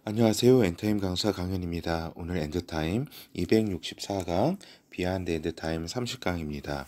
안녕하세요. 엔터임 강사 강현입니다. 오늘 엔드타임 264강 비하인드 엔드타임 30강입니다.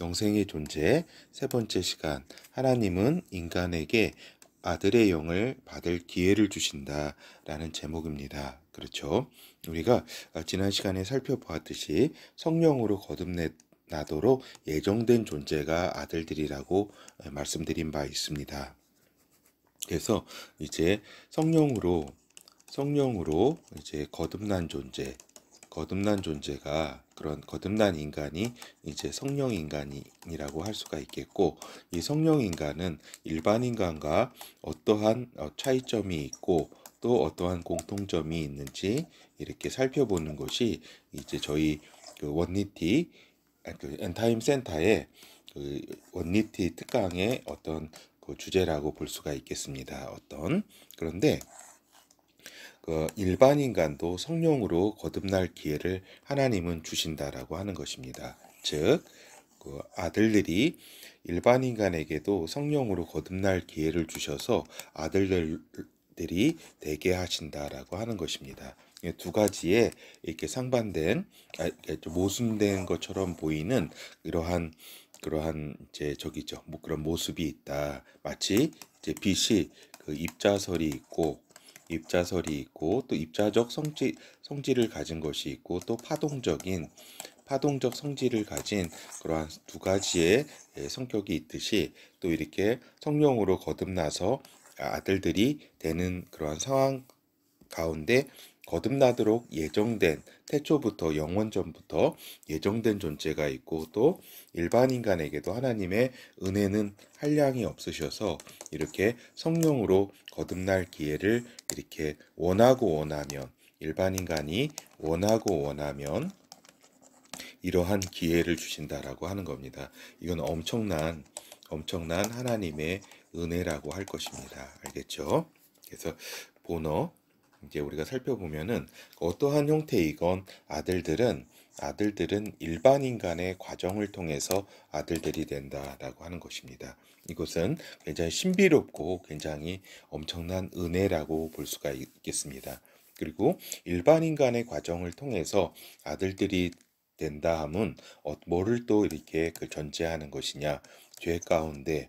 영생의 존재 세 번째 시간. 하나님은 인간에게 아들의 영을 받을 기회를 주신다 라는 제목입니다. 그렇죠. 우리가 지난 시간에 살펴보았듯이 성령으로 거듭나도록 예정된 존재가 아들들이라고 말씀드린 바 있습니다. 그래서 이제 성령으로 이제 거듭난 존재가 그런 거듭난 인간이 이제 성령 인간이라고 할 수가 있겠고, 이 성령 인간은 일반 인간과 어떠한 차이점이 있고 또 어떠한 공통점이 있는지 이렇게 살펴보는 것이 이제 저희 그 원리티 그 엔타임 센터의 그 원리티 특강의 어떤 그 주제라고 볼 수가 있겠습니다. 그런데 그 일반 인간도 성령으로 거듭날 기회를 하나님은 주신다라고 하는 것입니다. 즉, 그 아들들이 일반 인간에게도 성령으로 거듭날 기회를 주셔서 아들들이 되게 하신다라고 하는 것입니다. 두 가지의 이렇게 상반된, 이렇게 모순된 것처럼 보이는 그러한 이제 저기죠. 뭐 그런 모습이 있다. 마치 이제 빛이 그 입자설이 있고 또 입자적 성질을 가진 것이 있고 또 파동적 성질을 가진 그러한 두 가지의 성격이 있듯이, 또 이렇게 성령으로 거듭나서 아들들이 되는 그러한 상황 가운데 거듭나도록 예정된, 태초부터 영원전부터 예정된 존재가 있고, 또 일반 인간에게도 하나님의 은혜는 한량이 없으셔서 이렇게 성령으로 거듭날 기회를 이렇게 일반 인간이 원하면 이러한 기회를 주신다라고 하는 겁니다. 이건 엄청난 하나님의 은혜라고 할 것입니다. 알겠죠? 그래서 본어 이제 우리가 살펴보면은 어떠한 형태이건 아들들은 일반 인간의 과정을 통해서 아들들이 된다라고 하는 것입니다. 이것은 굉장히 신비롭고 굉장히 엄청난 은혜라고 볼 수가 있겠습니다. 그리고 일반 인간의 과정을 통해서 아들들이 된다 함은 뭐를 또 이렇게 그 전제하는 것이냐? 죄 가운데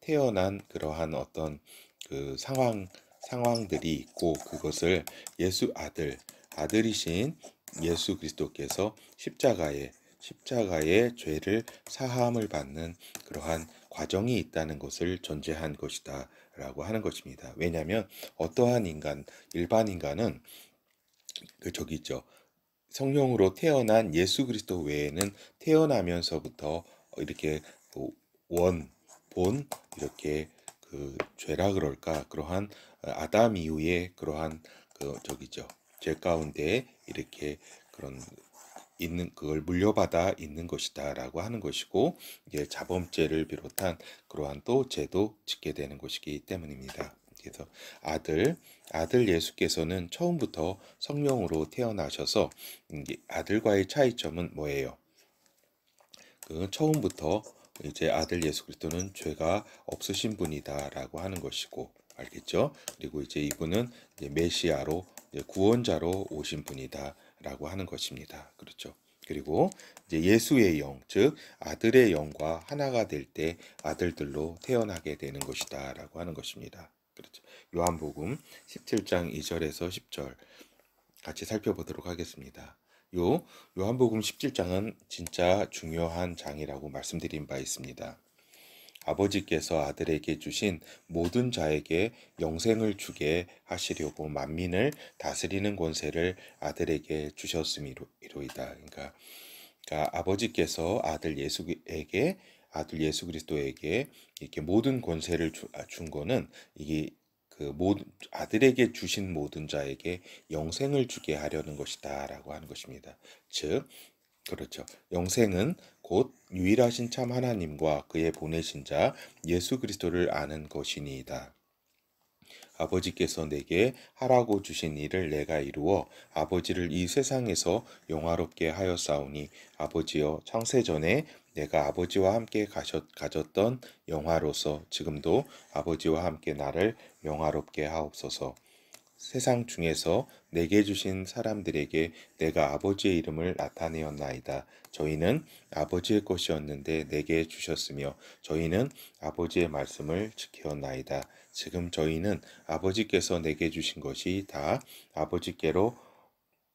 태어난 그러한 어떤 그 상황들이 있고, 그것을 아들이신 예수 그리스도께서 십자가의 죄를 사함을 받는 그러한 과정이 있다는 것을 전제한 것이다라고 하는 것입니다. 왜냐하면 일반 인간은 그 저기 있죠. 성령으로 태어난 예수 그리스도 외에는 태어나면서부터 이렇게 그 원, 본, 이렇게 그 죄라 그럴까, 그러한 아담 이후에 그러한 그 저기죠. 죄 가운데 이렇게 그런 그걸 물려받아 있는 것이다라고 하는 것이고, 이게 자범죄를 비롯한 그러한 또 죄도 짓게 되는 것이기 때문입니다. 그래서 아들 예수께서는 처음부터 성령으로 태어나셔서, 아들과의 차이점은 뭐예요? 그 처음부터 이제 아들 예수 그리스도는 죄가 없으신 분이다라고 하는 것이고, 알겠죠? 그리고 이제 이분은 이제 메시아로, 이제 구원자로 오신 분이다라고 하는 것입니다. 그렇죠? 그리고 이제 예수의 영, 즉 아들의 영과 하나가 될 때 아들들로 태어나게 되는 것이다라고 하는 것입니다. 그렇죠? 요한복음 17장 2절에서 10절 같이 살펴보도록 하겠습니다. 요한복음 17장은 진짜 중요한 장이라고 말씀드린 바 있습니다. 아버지께서 아들에게 주신 모든 자에게 영생을 주게 하시려고 만민을 다스리는 권세를 아들에게 주셨음이로이다. 그러니까 아버지께서 아들 예수 그리스도에게 이렇게 모든 권세를 준 거는, 이게 그 모든 아들에게 주신 모든 자에게 영생을 주게 하려는 것이다라고 하는 것입니다. 즉, 그렇죠. 영생은 곧 유일하신 참 하나님과 그의 보내신 자 예수 그리스도를 아는 것이니이다. 아버지께서 내게 하라고 주신 일을 내가 이루어 아버지를 이 세상에서 영화롭게 하였사오니 아버지여 창세전에 내가 아버지와 함께 가졌던 영화로서 지금도 아버지와 함께 나를 영화롭게 하옵소서. 세상 중에서 내게 주신 사람들에게 내가 아버지의 이름을 나타내었나이다. 저희는 아버지의 것이었는데 내게 주셨으며 저희는 아버지의 말씀을 지켰나이다. 지금 저희는 아버지께서 내게 주신 것이 다 아버지께로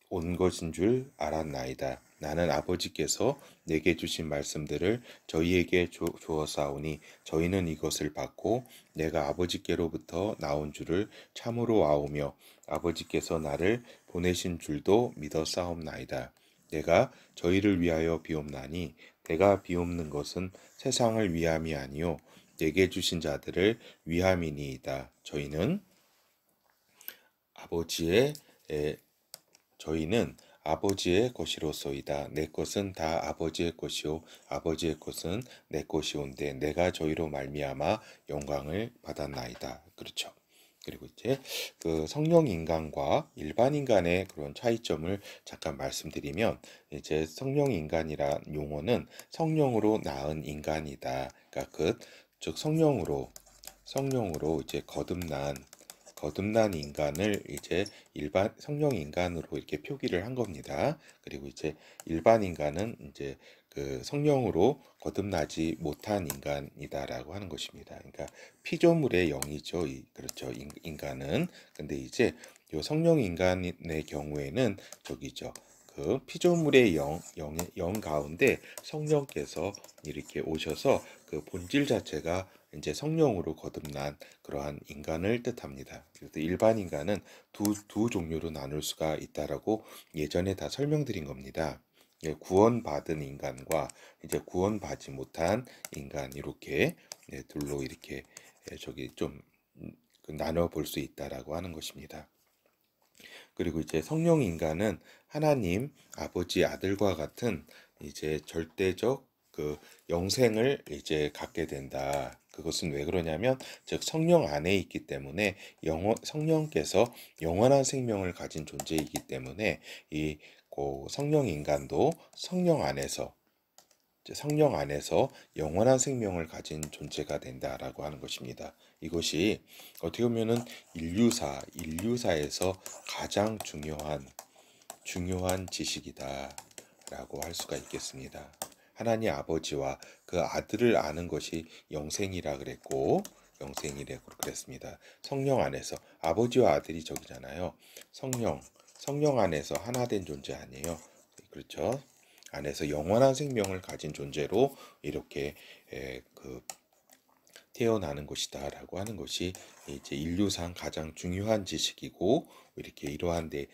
온 것인 줄 알았나이다. 나는 아버지께서 내게 주신 말씀들을 저희에게 주었사오니 저희는 이것을 받고 내가 아버지께로부터 나온 줄을 참으로 아오며 아버지께서 나를 보내신 줄도 믿었사옵나이다. 내가 저희를 위하여 비옵나니 내가 비옵는 것은 세상을 위함이 아니요 내게 주신 자들을 위함이니이다. 아버지의 저희는 아버지의 것이로소이다. 내 것은 다 아버지의 것이요 아버지의 것은 내 것이온데 내가 저희로 말미암아 영광을 받았나이다. 그렇죠. 그리고 이제 그 성령 인간과 일반 인간의 그런 차이점을 잠깐 말씀드리면 이제 성령 인간이란 용어는 성령으로 낳은 인간이다. 그러니까 즉 성령으로 이제 거듭난 인간을 이제 일반 성령 인간으로 이렇게 표기를 한 겁니다. 그리고 이제 일반 인간은 이제 그 성령으로 거듭나지 못한 인간이다라고 하는 것입니다. 그러니까 피조물의 영이죠. 그렇죠. 인간은. 근데 이제 요 성령 인간의 경우에는 저기죠. 그 피조물의 영 가운데 성령께서 이렇게 오셔서 그 본질 자체가 이제 성령으로 거듭난 그러한 인간을 뜻합니다. 그래서 일반 인간은 두 종류로 나눌 수가 있다라고 예전에 다 설명드린 겁니다. 구원받은 인간과 이제 구원받지 못한 인간 이렇게 둘로 이렇게 저기 좀 나눠 볼 수 있다라고 하는 것입니다. 그리고 이제 성령 인간은 하나님 아버지 아들과 같은 이제 절대적 그 영생을 이제 갖게 된다. 그것은 왜 그러냐면 즉 성령 안에 있기 때문에 성령께서 영원한 생명을 가진 존재이기 때문에 이 성령 인간도 성령 안에서 영원한 생명을 가진 존재가 된다라고 하는 것입니다. 이것이 어떻게 보면은 인류사에서 가장 중요한 지식이다라고 할 수가 있겠습니다. 하나님 아버지와 그 아들을 아는 것이 영생이라 그랬습니다. 성령 안에서 아버지와 아들이 저기잖아요. 성령 안에서 하나 된 존재 아니에요. 그렇죠? 안에서 영원한 생명을 가진 존재로 이렇게 태어나는 것이다라고 하는 것이 이제 인류상 가장 중요한 지식이고 이렇게 이러한데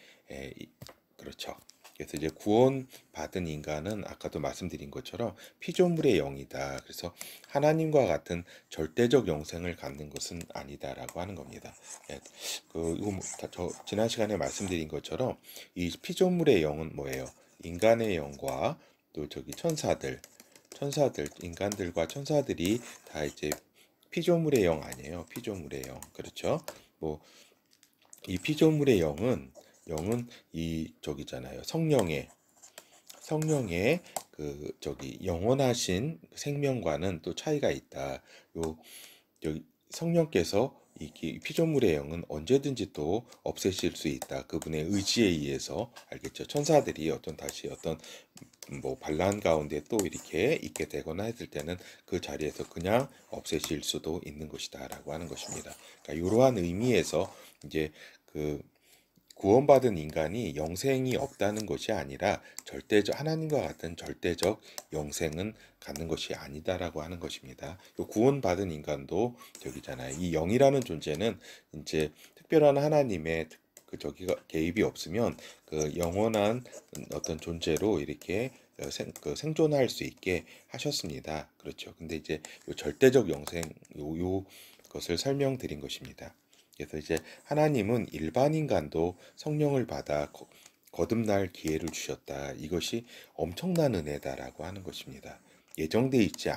그렇죠. 그래서 이제 구원받은 인간은 아까도 말씀드린 것처럼 피조물의 영이다. 그래서 하나님과 같은 절대적 영생을 갖는 것은 아니다라고 하는 겁니다. 저 지난 시간에 말씀드린 것처럼 이 피조물의 영은 뭐예요? 인간의 영과 또 저기 인간들과 천사들이 다 이제 피조물의 영 아니에요. 피조물의 영. 그렇죠? 뭐 이 피조물의 영은 이 저기잖아요. 성령의 그 저기 영원하신 생명과는 또 차이가 있다. 여기 성령께서 이 피조물의 영은 언제든지 또 없애실 수 있다. 그분의 의지에 의해서 알겠죠. 천사들이 다시 어떤 뭐 반란 가운데 또 이렇게 있게 되거나 했을 때는 그 자리에서 그냥 없애실 수도 있는 것이다라고 하는 것입니다. 그러니까 이러한 의미에서 이제 그 구원받은 인간이 영생이 없다는 것이 아니라 하나님과 같은 절대적 영생은 갖는 것이 아니다라고 하는 것입니다. 구원받은 인간도 저기잖아요. 이 영이라는 존재는 이제 특별한 하나님의 저기가 개입이 없으면 그 영원한 어떤 존재로 이렇게 생존할 수 있게 하셨습니다. 그렇죠. 근데 이제 절대적 영생 것을 설명드린 것입니다. 그래서 이제 하나님은 일반 인간도 성령을 받아 거듭날 기회를 주셨다. 이것이 엄청난 은혜다라고 하는 것입니다. 예정돼 있지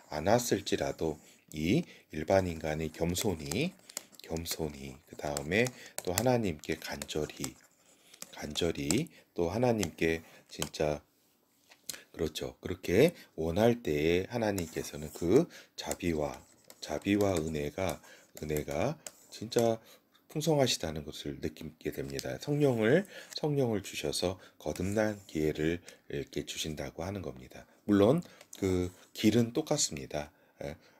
않았을지라도 이 일반 인간의 겸손이 겸손히, 그 다음에 또 하나님께 간절히 또 하나님께 진짜 그렇죠. 그렇게 원할 때에 하나님께서는 그 자비와 은혜가 진짜 풍성하시다는 것을 느끼게 됩니다. 성령을 주셔서 거듭난 기회를 이렇게 주신다고 하는 겁니다. 물론 그 길은 똑같습니다.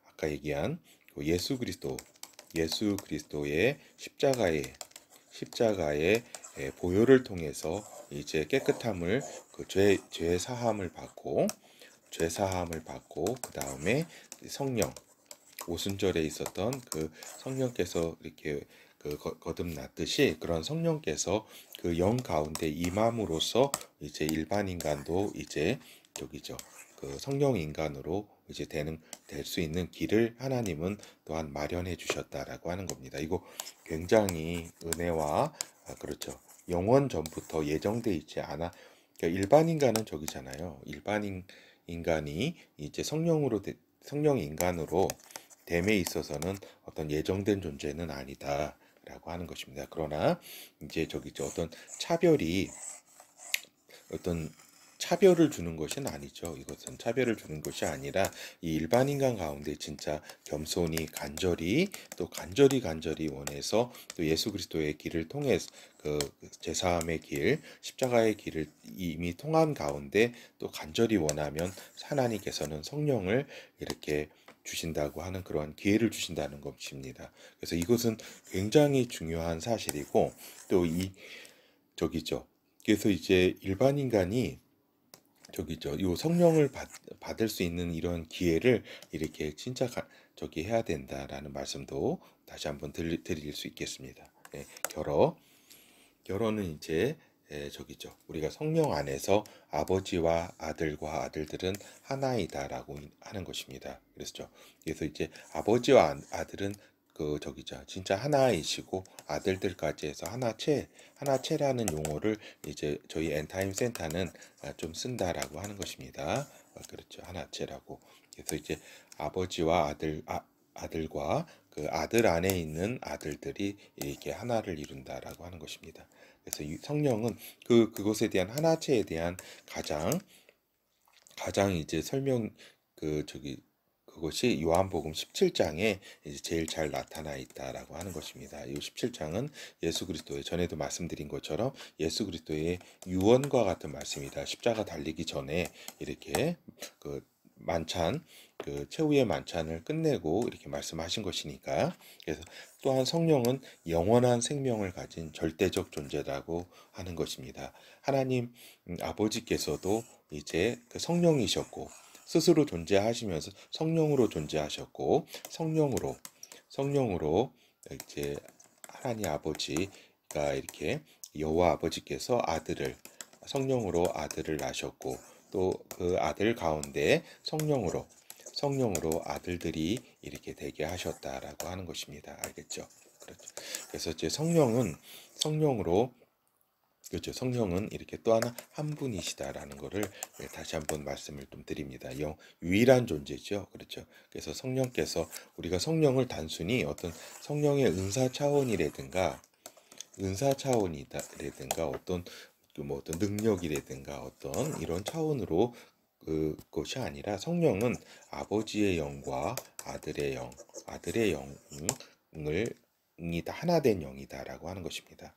아까 얘기한 그 예수 그리스도의 십자가의 보혈을 통해서 이제 깨끗함을 그 죄 사함을 받고 그 다음에 성령 오순절에 있었던 그 성령께서 이렇게 그 거듭났듯이 그런 성령께서 그 영 가운데 임함으로써 이제 일반 인간도 이제 저기죠. 그 성령 인간으로 이제 될 수 있는 길을 하나님은 또한 마련해 주셨다라고 하는 겁니다. 이거 굉장히 은혜와 그렇죠. 영원 전부터 예정돼 있지 않아. 그러니까 일반 인간은 저기잖아요. 인간이 이제 성령 인간으로 됨에 있어서는 어떤 예정된 존재는 아니다라고 하는 것입니다. 그러나 이제 저기죠. 어떤 차별을 주는 것은 아니죠. 이것은 차별을 주는 것이 아니라 이 일반 인간 가운데 진짜 겸손히 간절히 원해서 또 예수 그리스도의 길을 통해서 그 제사함의 길, 십자가의 길을 이미 통한 가운데 또 간절히 원하면 하나님께서는 성령을 이렇게 주신다고 하는 그러한 기회를 주신다는 것입니다. 그래서 이것은 굉장히 중요한 사실이고 또 이 저기죠. 그래서 이제 일반 인간이 저기죠. 요 성령을 받을 수 있는 이런 기회를 이렇게 진짜 저기 해야 된다라는 말씀도 다시 한번 드릴 수 있겠습니다. 예, 결혼은 이제 저기죠. 우리가 성령 안에서 아버지와 아들과 아들들은 하나이다라고 하는 것입니다. 그래서 이제 아버지와 아들은 그 저기죠. 진짜 하나이시고 아들들까지 해서 하나체라는 용어를 이제 저희 엔타임 센터는 좀 쓴다라고 하는 것입니다. 그렇죠. 하나체라고. 그래서 이제 아버지와 아들과 그 아들 안에 있는 아들들이 이렇게 하나를 이룬다라고 하는 것입니다. 그래서 이 성령은 그것에 대한 하나체에 대한 가장 이제 설명 그 저기 그것이 요한복음 17장에 이제 제일 잘 나타나 있다라고 하는 것입니다. 이 17장은 예수 그리스도의 전에도 말씀드린 것처럼 예수 그리스도의 유언과 같은 말씀이다. 십자가 달리기 전에 이렇게 그 만찬 그 최후의 만찬을 끝내고 이렇게 말씀하신 것이니까 그래서 또한 성령은 영원한 생명을 가진 절대적 존재라고 하는 것입니다. 하나님 아버지께서도 이제 그 성령이셨고 스스로 존재하시면서 성령으로 존재하셨고 성령으로 이제 하나님 아버지가 이렇게 여호와 아버지께서 성령으로 아들을 낳으셨고 또 그 아들 가운데 성령으로 아들들이 이렇게 되게 하셨다라고 하는 것입니다. 알겠죠? 그렇죠. 그래서 이제 성령으로 그렇죠. 성령은 이렇게 또 하나 한 분이시다라는 것을 다시 한번 말씀을 좀 드립니다. 유일한 존재죠. 그렇죠. 그래서 우리가 성령을 단순히 어떤 성령의 은사 차원이라든가 어떤 뭐 어떤 능력이라든가 어떤 이런 차원으로 그것이 아니라 성령은 아버지의 영과 아들의 영을 다 하나 된 영이다라고 하는 것입니다.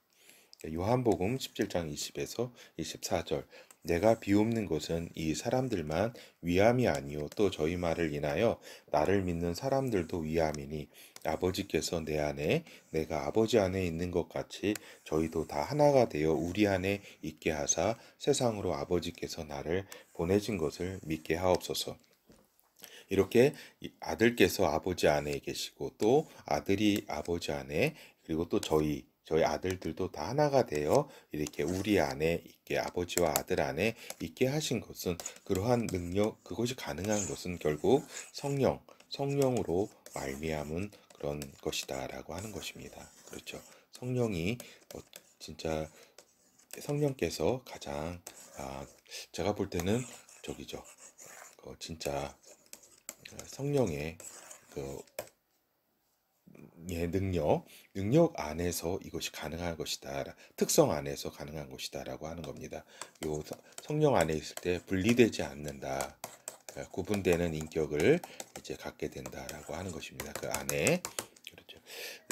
요한복음 17장 20에서 24절 내가 비옵는 것은 이 사람들만 위함이 아니요 또 저희 말을 인하여 나를 믿는 사람들도 위함이니 아버지께서 내 안에 내가 아버지 안에 있는 것 같이 저희도 다 하나가 되어 우리 안에 있게 하사 세상으로 아버지께서 나를 보내신 것을 믿게 하옵소서. 이렇게 아들께서 아버지 안에 계시고 또 아들이 아버지 안에 그리고 또 저희 아들들도 다 하나가 되어 이렇게 우리 안에 있게 아버지와 아들 안에 있게 하신 것은 그러한 능력 그것이 가능한 것은 결국 성령으로 말미암은 그런 것이다라고 하는 것입니다. 그렇죠. 성령이 진짜 성령께서 가장 제가 볼 때는 저기죠. 진짜 성령의 그 예, 능력 안에서 이것이 가능한 것이다. 특성 안에서 가능한 것이다라고 하는 겁니다. 요 성령 안에 있을 때 분리되지 않는다. 구분되는 인격을 이제 갖게 된다라고 하는 것입니다. 그 안에. 그렇죠.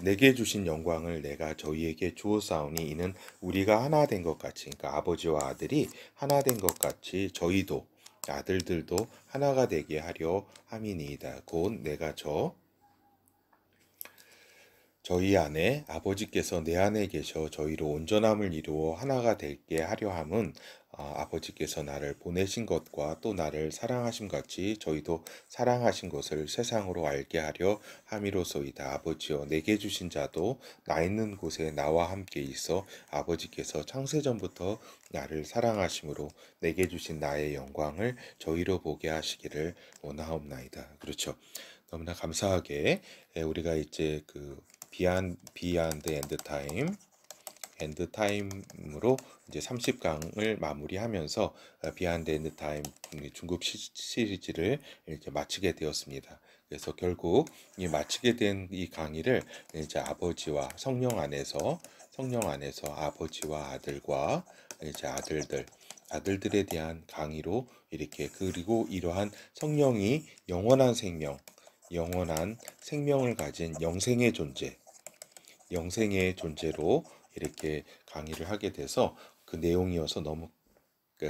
내게 주신 영광을 내가 저희에게 주었사오니 이는 우리가 하나 된 것 같이, 그러니까 아버지와 아들이 하나 된 것 같이 저희도 아들들도 하나가 되게 하려 함이니이다. 곧 내가 저희 안에 아버지께서 내 안에 계셔 저희로 온전함을 이루어 하나가 되게 하려 함은 아버지께서 나를 보내신 것과 또 나를 사랑하심 같이 저희도 사랑하신 것을 세상으로 알게 하려 함이로소이다. 아버지여 내게 주신 자도 나 있는 곳에 나와 함께 있어 아버지께서 창세전부터 나를 사랑하심으로 내게 주신 나의 영광을 저희로 보게 하시기를 원하옵나이다. 그렇죠. 너무나 감사하게 우리가 이제 그 비안드 엔드 타임으로 이제 30강을 마무리하면서 비안드 엔드 타임 중급 시리즈를 이렇게 마치게 되었습니다. 그래서 결국 이 마치게 된 이 강의를 이제 성령 안에서 아버지와 아들과 이제 아들들에 대한 강의로 이렇게, 그리고 이러한 성령이 영원한 생명을 가진 영생의 존재로 이렇게 강의를 하게 돼서 그 내용이어서 너무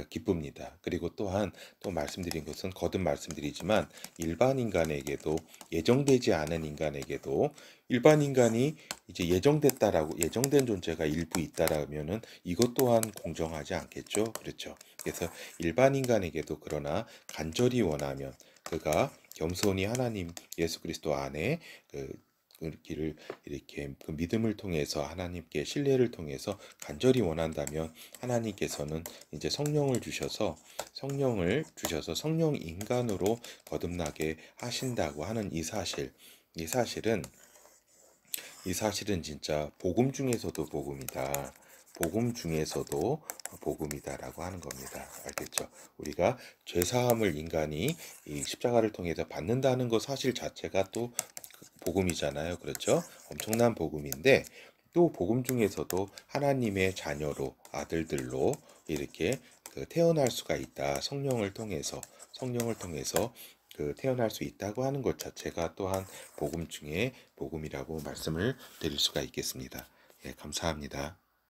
기쁩니다. 그리고 또한 또 말씀드린 것은 거듭 말씀드리지만 일반 인간에게도, 예정되지 않은 인간에게도, 일반 인간이 이제 예정된 존재가 일부 있다라면은 이것 또한 공정하지 않겠죠. 그렇죠. 그래서 일반 인간에게도, 그러나 간절히 원하면, 그가 겸손히 하나님 예수 그리스도 안에 그 길을 이렇게 그 믿음을 통해서 하나님께 신뢰를 통해서 간절히 원한다면 하나님께서는 이제 성령 인간으로 거듭나게 하신다고 하는 이 사실은 진짜 복음 중에서도 복음이다. 복음 중에서도 복음이다라고 하는 겁니다. 알겠죠? 우리가 죄 사함을 인간이 이 십자가를 통해서 받는다는 것 사실 자체가 또 복음이잖아요. 그렇죠? 엄청난 복음인데, 또 복음 중에서도 하나님의 자녀로, 아들들로 이렇게 태어날 수가 있다. 성령을 통해서 태어날 수 있다고 하는 것 자체가 또한 복음 중에 복음이라고 말씀을 드릴 수가 있겠습니다. 예, 감사합니다.